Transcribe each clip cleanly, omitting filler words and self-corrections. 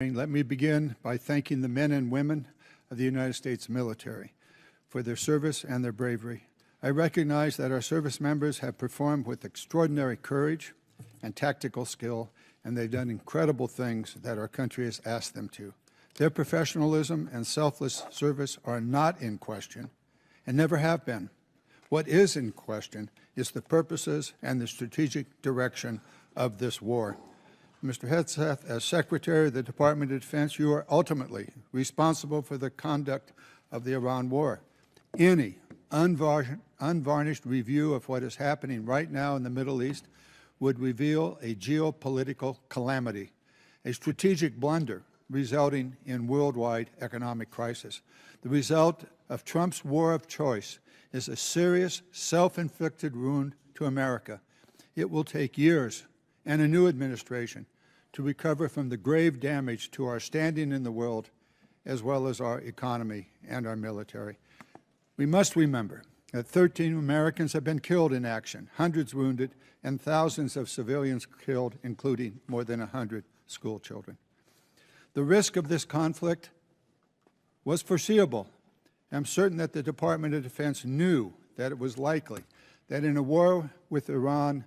Let me begin by thanking the men and women of the United States military for their service and their bravery. I recognize that our service members have performed with extraordinary courage and tactical skill, and they've done incredible things that our country has asked them to. Their professionalism and selfless service are not in question and never have been. What is in question is the purposes and the strategic direction of this war. Mr. Hegseth, as Secretary of the Department of Defense, you are ultimately responsible for the conduct of the Iran war. Any unvarnished review of what is happening right now in the Middle East would reveal a geopolitical calamity, a strategic blunder resulting in worldwide economic crisis. The result of Trump's war of choice is a serious, self-inflicted wound to America. It will take years and a new administration to recover from the grave damage to our standing in the world, as well as our economy and our military. We must remember that 13 Americans have been killed in action, hundreds wounded, and thousands of civilians killed, including more than 100 school children. The risk of this conflict was foreseeable. I'm certain that the Department of Defense knew that it was likely that in a war with Iran,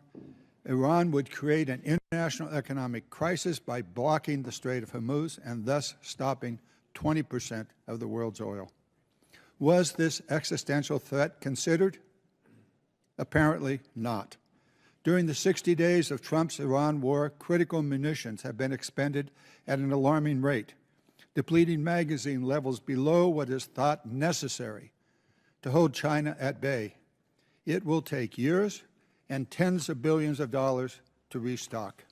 Iran would create an international economic crisis by blocking the Strait of Hormuz and thus stopping 20% of the world's oil. Was this existential threat considered? Apparently not. During the 60 days of Trump's Iran war, critical munitions have been expended at an alarming rate, depleting magazine levels below what is thought necessary to hold China at bay. It will take years and tens of billions of dollars to restock.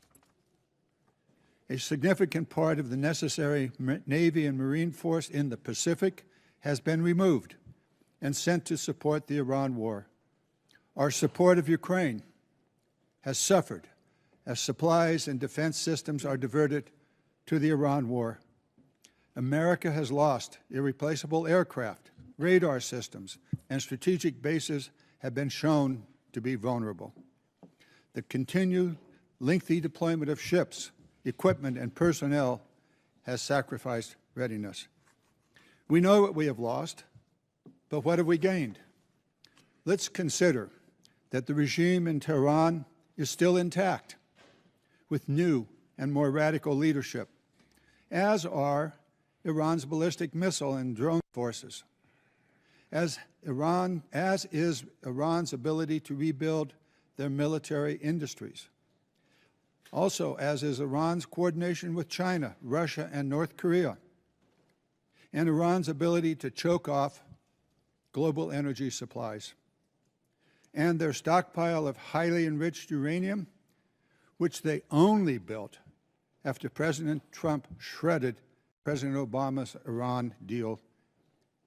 A significant part of the necessary Navy and Marine force in the Pacific has been removed and sent to support the Iran war. Our support of Ukraine has suffered as supplies and defense systems are diverted to the Iran war. America has lost irreplaceable aircraft, radar systems, and strategic bases have been shown to be vulnerable. The continued lengthy deployment of ships, equipment, and personnel has sacrificed readiness. We know what we have lost, but what have we gained? Let's consider that the regime in Tehran is still intact, with new and more radical leadership, as are Iran's ballistic missile and drone forces, as is Iran's ability to rebuild their military industries. Also, as is Iran's coordination with China, Russia, and North Korea, and Iran's ability to choke off global energy supplies, and their stockpile of highly enriched uranium, which they only built after President Trump shredded President Obama's Iran deal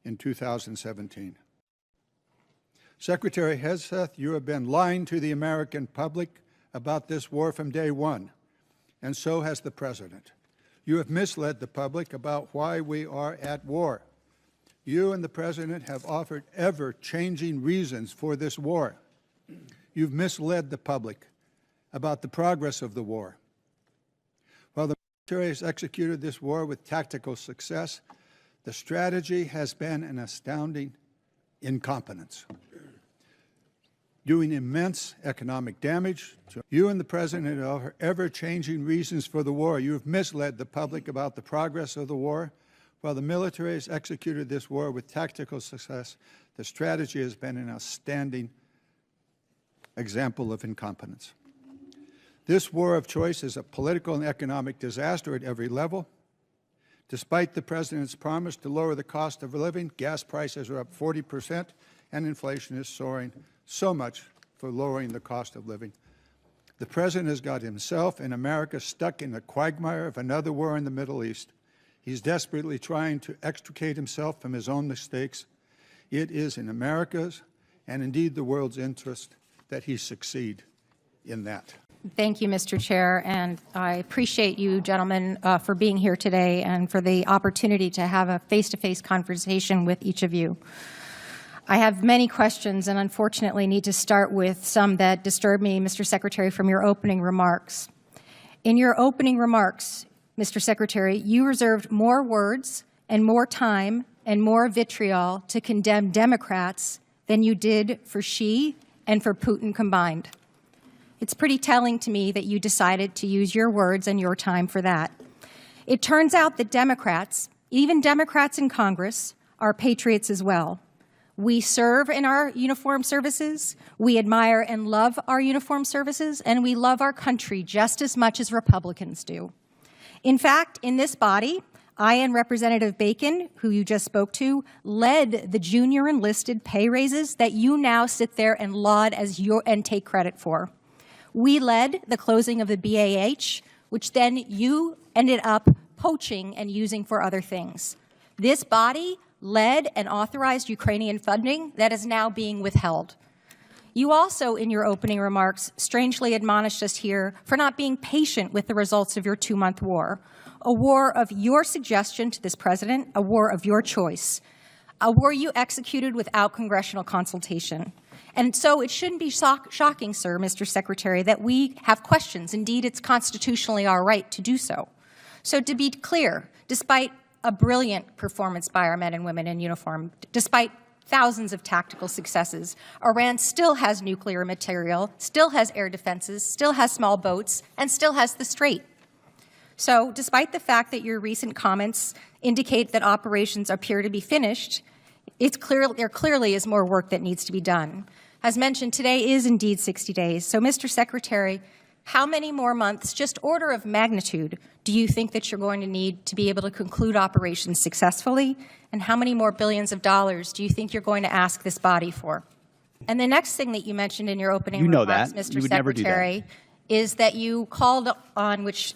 in 2017. Secretary Hegseth, you have been lying to the American public about this war from day one, and so has the President. You have misled the public about why we are at war. You and the President have offered ever-changing reasons for this war. You've misled the public about the progress of the war. While the military has executed this war with tactical success, the strategy has been an astounding incompetence, doing immense economic damage. You and the President offer ever-changing reasons for the war. You have misled the public about the progress of the war. While the military has executed this war with tactical success, the strategy has been an outstanding example of incompetence. This war of choice is a political and economic disaster at every level. Despite the President's promise to lower the cost of living, gas prices are up 40%, and inflation is soaring so much for lowering the cost of living. The President has got himself and America stuck in the quagmire of another war in the Middle East. He's desperately trying to extricate himself from his own mistakes. It is in America's and indeed the world's interest that he succeed in that. Thank you, Mr. Chair, and I appreciate you gentlemen for being here today and for the opportunity to have a face-to-face conversation with each of you. I have many questions and unfortunately need to start with some that disturb me, Mr. Secretary, from your opening remarks. In your opening remarks, Mr. Secretary, you reserved more words and more time and more vitriol to condemn Democrats than you did for Xi and for Putin combined. It's pretty telling to me that you decided to use your words and your time for that. It turns out that Democrats, even Democrats in Congress, are patriots as well. We serve in our uniformed services, we admire and love our uniformed services, and we love our country just as much as Republicans do. In fact, in this body, I and Representative Bacon, who you just spoke to, led the junior enlisted pay raises that you now sit there and laud as and take credit for. We led the closing of the BAH, which then you ended up poaching and using for other things. This body led and authorized Ukrainian funding that is now being withheld. You also, in your opening remarks, strangely admonished us here for not being patient with the results of your 2-month war, a war of your suggestion to this president, a war of your choice, a war you executed without congressional consultation. And so it shouldn't be shocking, sir, Mr. Secretary, that we have questions. Indeed, it's constitutionally our right to do so. So to be clear, despite a brilliant performance by our men and women in uniform, despite thousands of tactical successes, Iran still has nuclear material, still has air defenses, still has small boats, and still has the Strait. So despite the fact that your recent comments indicate that operations appear to be finished, there clearly is more work that needs to be done. As mentioned, today is indeed 60 days. So, Mr. Secretary, how many more months, just order of magnitude, do you think that you're going to need to be able to conclude operations successfully? And how many more billions of dollars do you think you're going to ask this body for? And the next thing that you mentioned in your opening remarks, Mr. Secretary, is that you called on, which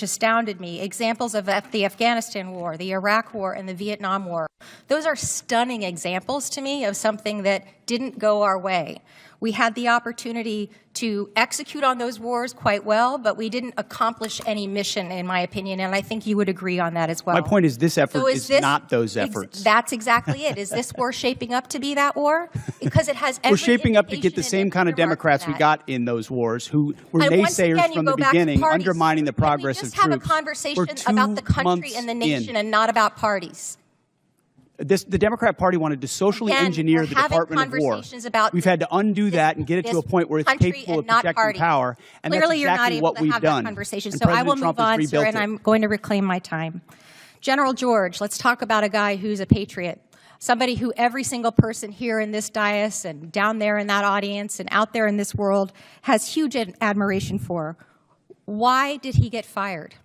astounded me, examples of the Afghanistan war, the Iraq war, and the Vietnam war. Those are stunning examples to me of something that didn't go our way. We had the opportunity to execute on those wars quite well, but we didn't accomplish any mission, in my opinion, and I think you would agree on that as well. My point is this effort is not those efforts. That's exactly it. Is this war shaping up to be that war? Because it has every We're shaping up to get the same kind of Democrats we got in those wars who were naysayers from the beginning, undermining the progress of troops. Can we just have a conversation about the country and the nation and not about parties? The Democrat Party wanted to socially engineer the Department of War. We've had to undo that and get it to a point where it's capable of protecting power, and that's exactly what we've done. So I will move on, sir, and I'm going to reclaim my time. General George, let's talk about a guy who's a patriot, somebody who every single person here in this dais and down there in that audience and out there in this world has huge admiration for. Why did he get fired?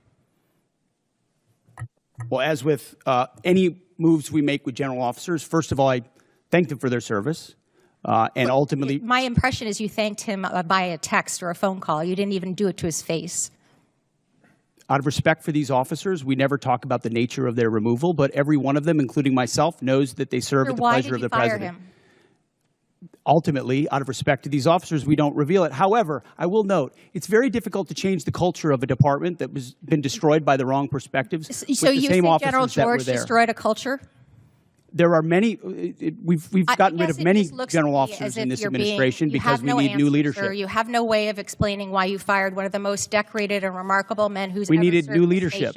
Well, as with any moves we make with general officers, first of all, I thank them for their service. And ultimately, my impression is you thanked him by a text or a phone call. You didn't even do it to his face. Out of respect for these officers, we never talk about the nature of their removal, but every one of them, including myself, knows that they serve at the pleasure of the president. Ultimately, out of respect to these officers, we don't reveal it. However, I will note, it's very difficult to change the culture of a department that has been destroyed by the wrong perspectives. So you think General George destroyed a culture? There are many, we've gotten rid of many general officers in this administration because we need new leadership. Sir. You have no way of explaining why you fired one of the most decorated and remarkable men who's ever served needed new leadership.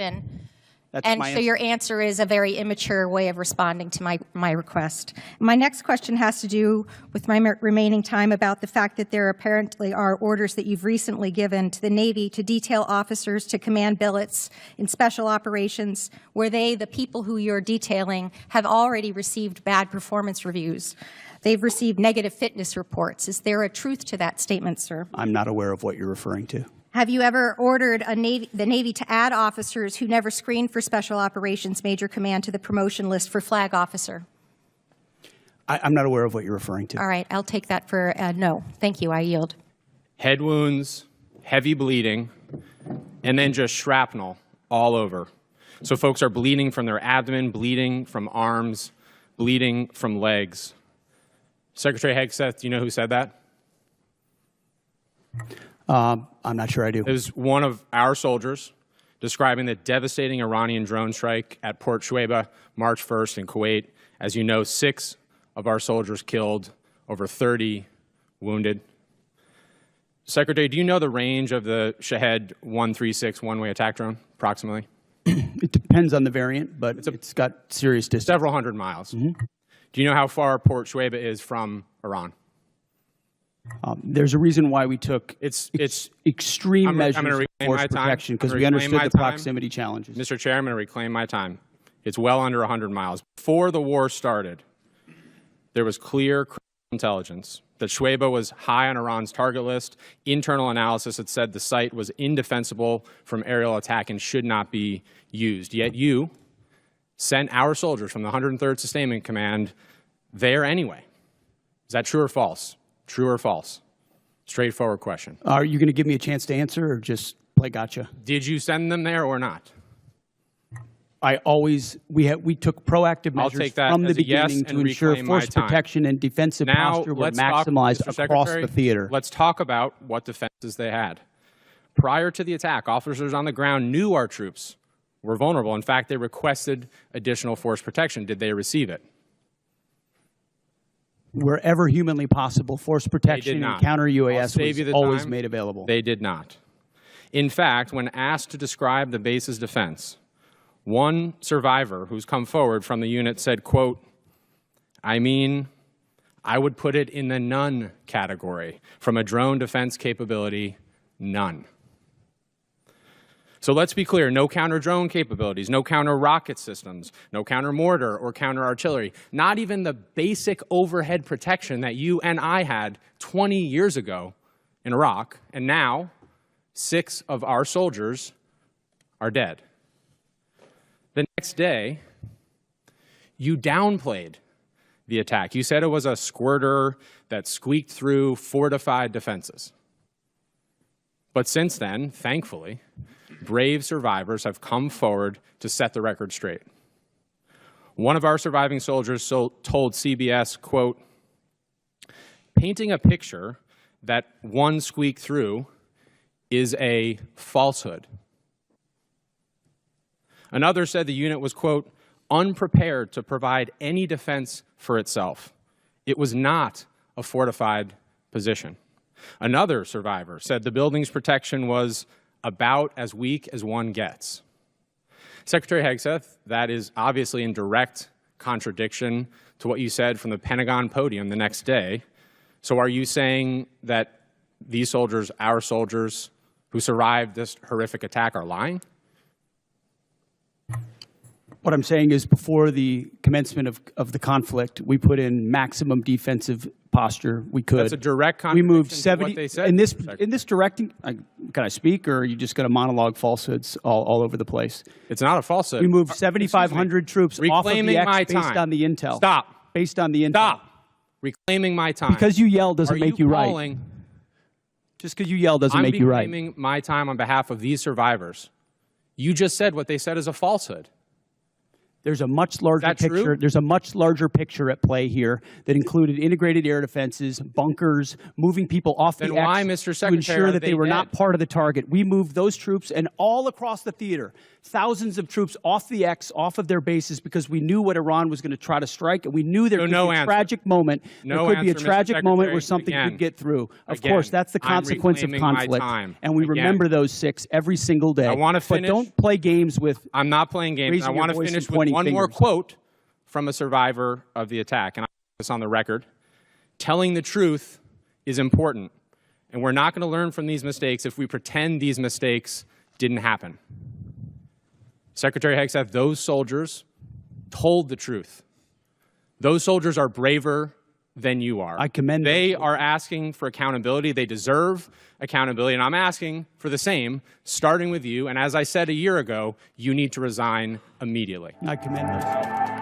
And so your answer is a very immature way of responding to my request. My next question has to do with my remaining time about the fact that there apparently are orders that you've recently given to the Navy to detail officers to command billets in special operations where the people who you're detailing, have already received bad performance reviews. They've received negative fitness reports. Is there a truth to that statement, sir? I'm not aware of what you're referring to. Have you ever ordered the Navy to add officers who never screened for Special Operations Major Command to the promotion list for flag officer? I'm not aware of what you're referring to. All right, I'll take that for no. Thank you, I yield. Head wounds, heavy bleeding, and then just shrapnel all over. So folks are bleeding from their abdomen, bleeding from arms, bleeding from legs. Secretary Hegseth, do you know who said that? I'm not sure I do. It was one of our soldiers describing the devastating Iranian drone strike at Port Shuaibah, March 1st in Kuwait. As you know, 6 of our soldiers killed, over 30 wounded. Secretary, do you know the range of the Shahed 136 one-way attack drone, approximately? It depends on the variant, but it's got serious distance. Several hundred miles. Do you know how far Port Shuaibah is from Iran? There's a reason why we took extreme measures of force protection, because we understood the proximity challenges. Mr. Chair, I'm going to reclaim my time. It's well under 100 miles. Before the war started, there was clear intelligence that Shuaibah was high on Iran's target list. Internal analysis had said the site was indefensible from aerial attack and should not be used. Yet you sent our soldiers from the 103rd Sustainment Command there anyway. Is that true or false? True or false? Straightforward question. Are you going to give me a chance to answer or just play gotcha? Did you send them there or not? We took proactive measures from the beginning to ensure force protection and defensive posture were maximized across the theater. Let's talk about what defenses they had. Prior to the attack, officers on the ground knew our troops were vulnerable. In fact, they requested additional force protection. Did they receive it? Wherever humanly possible, force protection and counter-UAS was always made available. They did not. In fact, when asked to describe the base's defense, one survivor who's come forward from the unit said, quote, I would put it in the none category. From a drone defense capability, none. So let's be clear, no counter-drone capabilities, no counter-rocket systems, no counter-mortar or counter-artillery, not even the basic overhead protection that you and I had 20 years ago in Iraq, and now 6 of our soldiers are dead. The next day, you downplayed the attack. You said it was a squirter that squeaked through fortified defenses. But since then, thankfully, brave survivors have come forward to set the record straight. One of our surviving soldiers told CBS, quote, painting a picture that one squeaked through is a falsehood. Another said the unit was, quote, unprepared to provide any defense for itself. It was not a fortified position. Another survivor said the building's protection was about as weak as one gets. Secretary Hegseth, that is obviously in direct contradiction to what you said from the Pentagon podium the next day. So are you saying that these soldiers, our soldiers who survived this horrific attack, are lying? What I'm saying is before the commencement of the conflict, we put in maximum defensive posture we could. That's a direct contradiction. We moved 70 to what they said. In this directing. Can I speak, or are you just going to monologue falsehoods all over the place? It's not a falsehood. We moved 7,500 troops off of the X based on the intel. Stop. Based on the intel. Stop. Reclaiming my time. Because you yell doesn't make you right. Just because you yell doesn't make you right. I'm reclaiming my time on behalf of these survivors. You just said what they said is a falsehood. There's a much larger picture. True? There's a much larger picture at play here that included integrated air defenses, bunkers, moving people off the X to ensure that they were not part of the target. We moved those troops and all across the theater, thousands of troops off the X, off of their bases, because we knew what Iran was going to try to strike, and we knew there could be a tragic moment. There could be a tragic moment where something could get through. Of course, that's the consequence of conflict, and we remember those 6 every single day. I want to finish. But don't play games with. I'm not playing games. I want to finish with one more quote from a survivor of the attack, and I put this on the record. Telling the truth is important, and we're not going to learn from these mistakes if we pretend these mistakes didn't happen. Secretary Hegseth, those soldiers told the truth. Those soldiers are braver than you are. I commend them. They are asking for accountability. They deserve accountability, and I'm asking for the same, starting with you. And as I said a year ago, you need to resign immediately. I commend them.